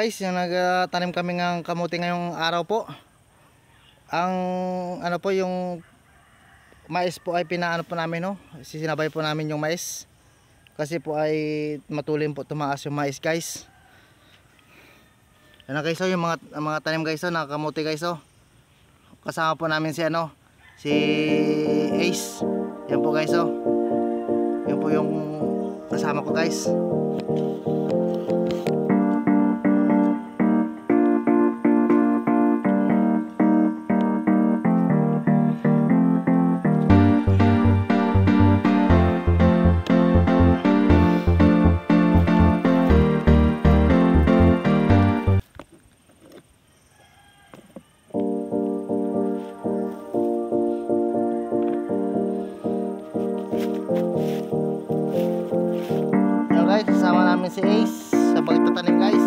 Guys, yung nagtanim kami ng kamuti ngayong araw po. Ang ano po yung mais po ay pinaano po namin, no? Sinabay po namin yung mais. Kasi po ay matulin po tumaas yung mais, guys. Ano guys, yung mga tanim guys, na kamuti guys, kasama po namin si ano, si Ace. Yan po guys, yan po yung kasama ko guys. Guys, kasama namin si Ace sa pagtatanim guys.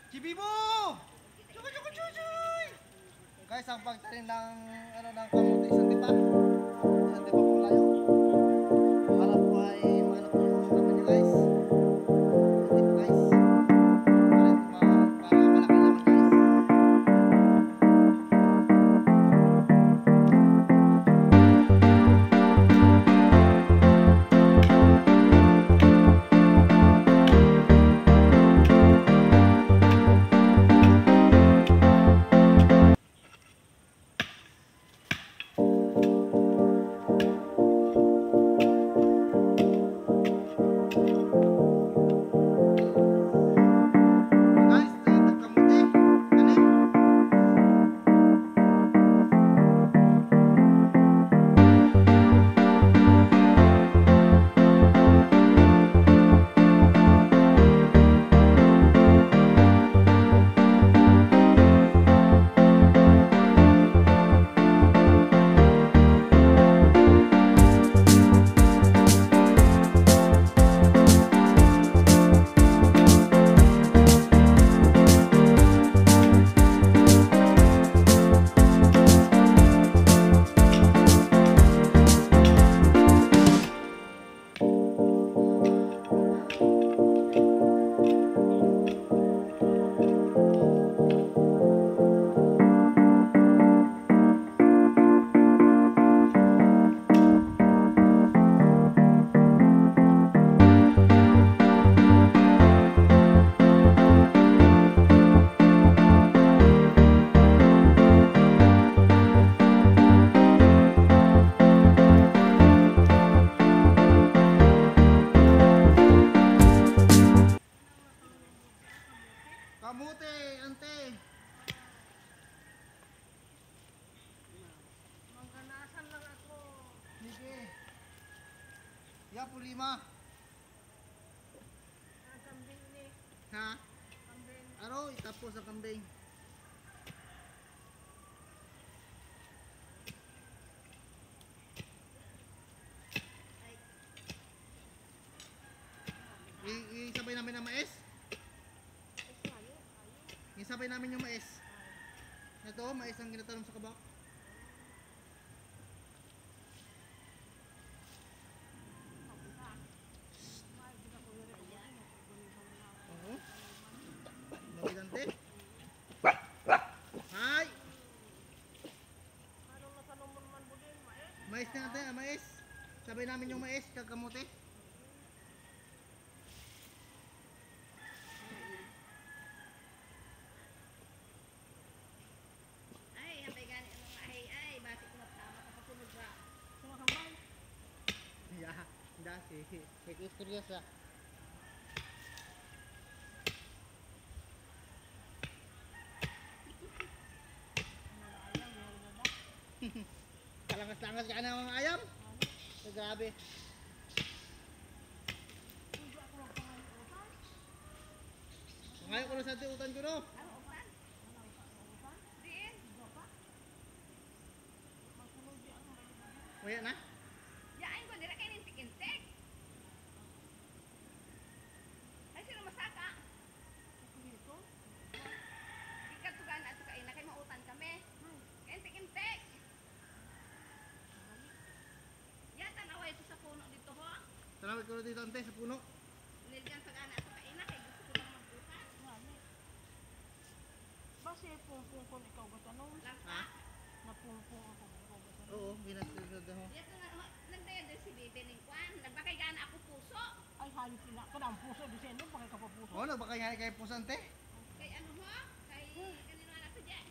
Chibibo! Chukoy! Guys, ang pagtanim ng ano ng kamuti isang dipa po layo. Para po ay ano po yung naman niya guys. Hindi po guys. Para malaki naman guys. Kamuti, ante. Mangganasan lang ako. Sige. Ya po 5. Ang kambing ni. Ha? Kambing. Araw, itapos sa kambing. Isabay namin ang mais. Isabay namin yung mais. Ito, mais ang ginatanong sa kabak. Oo. Magigante. Hay! Mais na natin, mais. Sabay namin yung mais, kakamote. Dasi, kaya istorya sa Langas-langas ka na mga ayam. So, grabe. Ngayon ko na sa tiutan ko no. Kuya na? Yain ko dira kay nintik-intik. Ay sino masaka? Ikat tugan ato kay na kay mautan kami. Intik-intik. Ya tanawa ito sa puno dito ho. Tanawid ko na dito ante sa puno. Nilgan sa gana ato kay na kay gusto ko lang magbuhat. Base pungpung ko ikaw ba tanong? Ha? Napungpung ako ikaw ba tanong? Oo, ginasugod ho. Yato nga nagdayan din si Bibi ning kwan. Nagbakay gana ako puso. Ay halit sila ka na ang puso di sendo bakit ka pa puso? Oo, nagbaka nga kay pusante. Kay ano ho? Kay kanino na to diyan?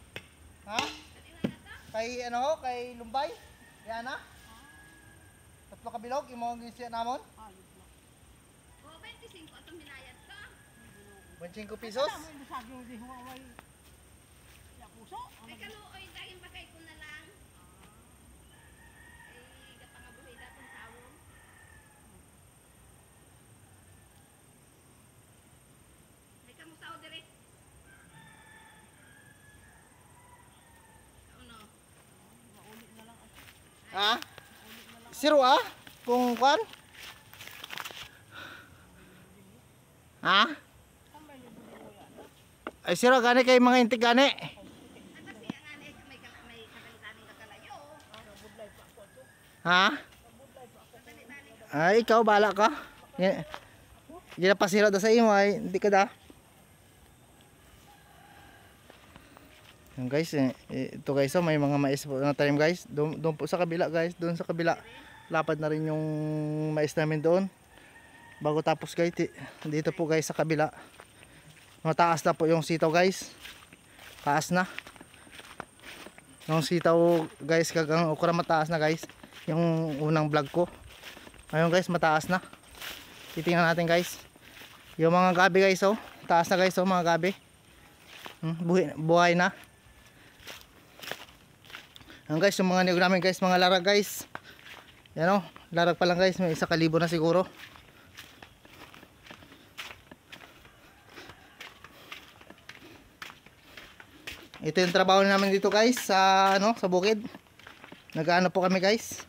Ha? Kanino na to? Kay ano ho, kay Lumbay. Yan na. Tatlo ka bilog, imo gisya namon. Halit na. O 25 atong binayad to. 25 pesos. Ano mo yung bisag yung di huwag ya puso? Ay kaluoy dahil bakay ko na lang. Ay gapangabuhi datong tawon. Ay kamusta o dire? Ano? Maulit na lang ako. Ha? Zero ah? Kung kwan? Ha? Kamay ni bulo yan. Ay zero gani kay mga intik gani. Ano siya nga may kakalitan ng kakalayo. Budlay pa ako to. Ha? Ay ikaw bala ka. Gina pasira da sa imo ay hindi ka da. Yan guys, ito guys, oh, may mga mais po na tanim guys. Doon po sa kabila guys, doon sa kabila. Lapad na rin yung mais namin doon. Bago tapos guys, dito po guys sa kabila. Mataas na po yung sitaw guys. Taas na. Yung sitaw guys, kagang okra mataas na guys. Yung unang vlog ko. Ayun guys, mataas na. Titingnan natin guys. Yung mga gabi guys, oh. Taas na guys, oh, mga gabi. Buhay na. Yan guys, yung mga niyog namin guys, mga larag guys. Yan o, larag pa lang guys, may 1,000 na siguro. Ito yung trabaho namin dito guys, sa ano, sa bukid. Nag-ano po kami guys.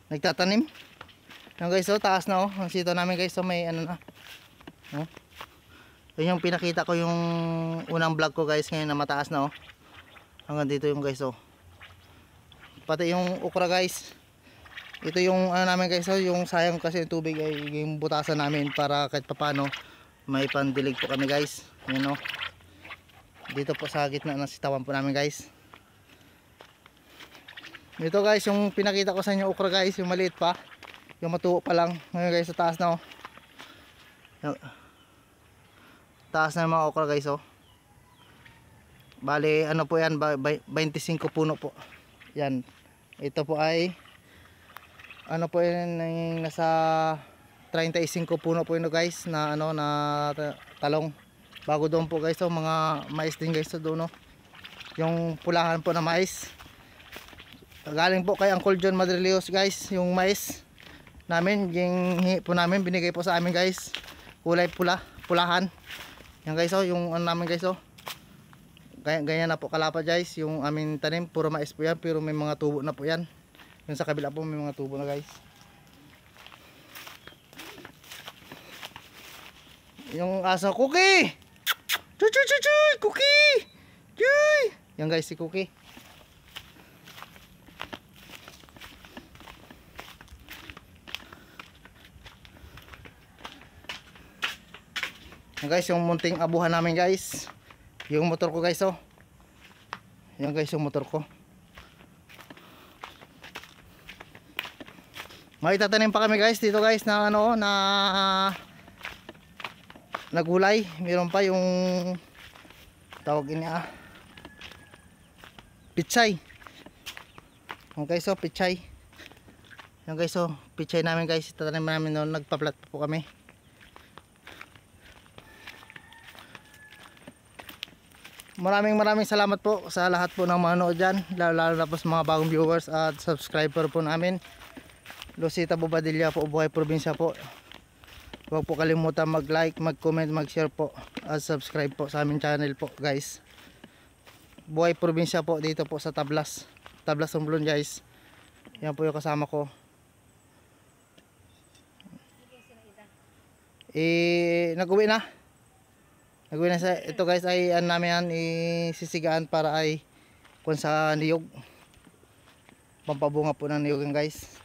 Nagtatanim. Yan guys, oh, taas na oh. Ang sito namin guys, oh, may ano na. Oh. Yun yung pinakita ko yung unang vlog ko guys, ngayon na mataas na oh. Hanggang dito yung guys, oh. Pati yung okra guys. Ito yung ano namin guys, oh, yung sayang kasi yung tubig ay yung butasan namin para kahit papano may pandilig po kami guys. Yan oh. Dito po sa gitna ng sitawan po namin guys. Dito guys yung pinakita ko sa inyo okra guys, yung maliit pa. Yung matuo pa lang. Ngayon guys sa taas na oh. Yung, taas na yung mga okra guys oh. Bali ano po yan, 25 puno po. Yan. Ito po ay ano po yan, nasa 35 puno po yun guys na ano na talong. Bago doon po guys, oh, mga mais din guys, oh, doon oh. Yung pulahan po na mais. Galing po kay Uncle John Madrileos guys, yung mais namin, yung po namin binigay po sa amin guys. Kulay pula, pulahan. Yan guys, oh, yung ano namin guys, oh. Ganyan na po kalapad guys, yung aming tanim, puro mais po yan, pero may mga tubo na po yan. Yung sa kabila po may mga tubo na guys. Yung aso, Cookie! Chuy chuy chuy chuy! Cookie! Chuy! Yan guys, si Cookie. Yan guys, yung munting abuhan namin guys. Yung motor ko guys, oh. Yan guys, yung motor ko. May tatanim pa kami guys dito guys na ano, na nagulay. Meron pa yung tawag niya pichay. Yan guys, oh, pichay. Yan guys, oh, pichay namin guys. Tatanim namin noon, nagpa-plat po kami. maraming salamat po sa lahat po ng manood dyan, lalo na po sa mga bagong viewers at subscriber po namin. Lucita Bobadilla po, Buhay Probinsya po. Huwag po kalimutan mag-like, mag-comment, mag-share po at subscribe po sa aming channel po guys. Buhay Probinsya po dito po sa Tablas Romblon guys. Yan po yung kasama ko. Nag-uwi na sa ito guys ay namin yan isisigaan para ay kung sa niyog, pampabunga po ng niyog yan guys.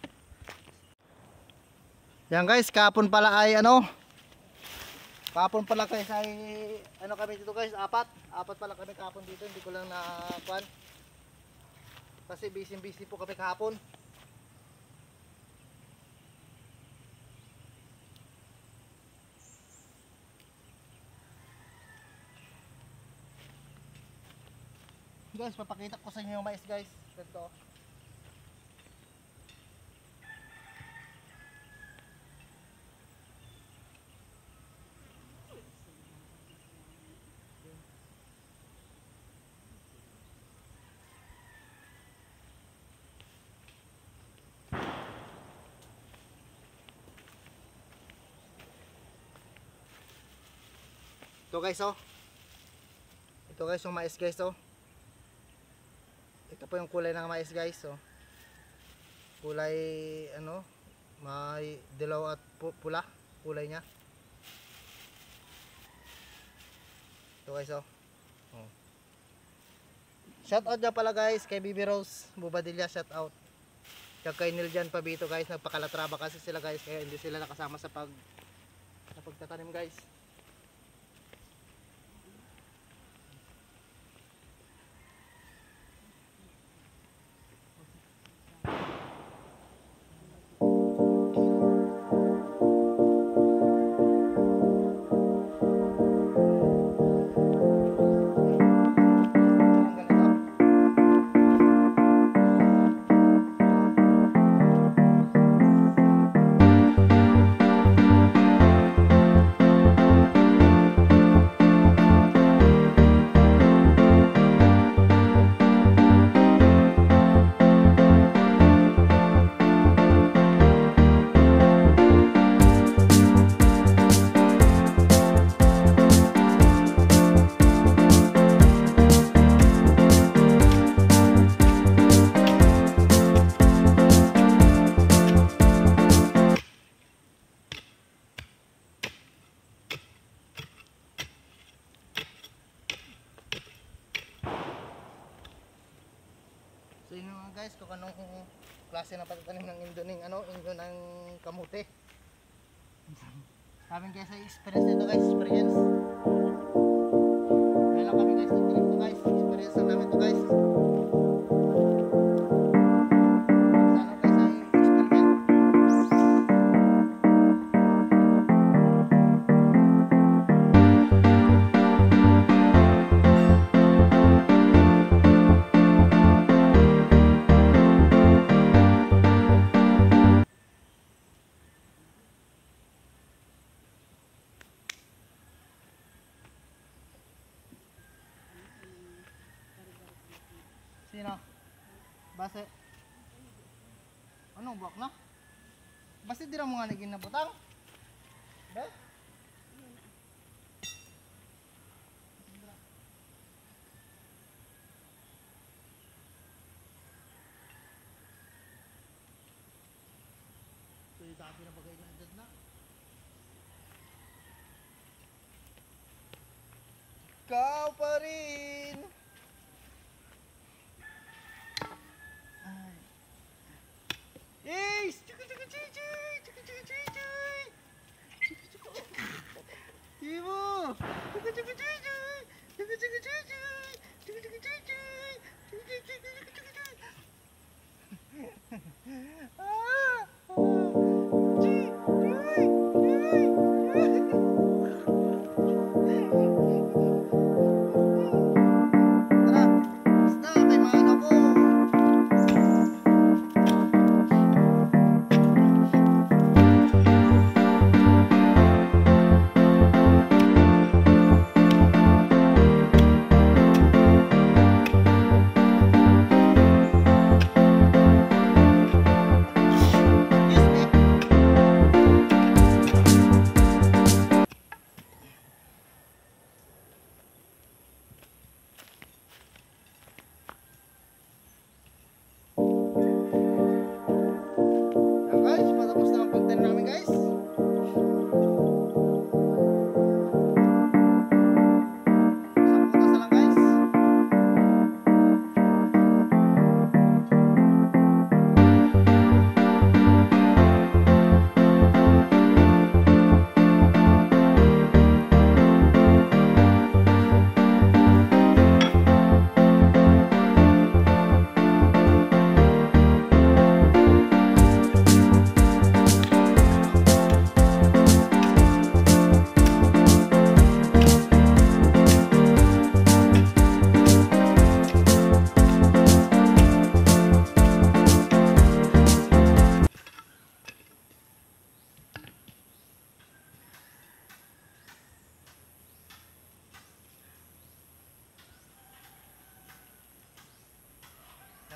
Yan guys, kahapon pala ay kahapon pala guys ay kami dito guys, apat pala kami kahapon dito, hindi ko lang nakuan kasi busy po kami kahapon. Guys, papakita ko sa inyo yung mais guys. Ganito. Ito guys oh. Ito guys yung mais guys oh. Ito po yung kulay ng mais guys oh. Kulay may dilaw at pula kulay niya. Ito guys oh. Shout out dyan pala guys kay Bibi Rose Bobadilla, shout out. Kaya kay Niljan Pabito guys, nagpakalatraba kasi sila guys kaya hindi sila nakasama sa pagtatanim guys. So yun nga guys, kung anong klase ng pagtatanim ng indo ng kamote. Kami guys ay experience nito guys, experience. Kaya lang kami guys nagtanim ito guys, experience lang namin ito guys. Sana guys ay experiment. Sino? Base. Anong buwak na? Base di ra mo nga naging nabutang? Be? So yung dati na bagay na edad na. Ikaw pa rin! Yes! Ibu!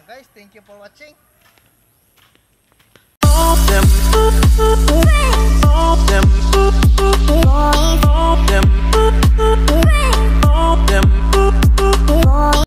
guys, thank you for watching. Them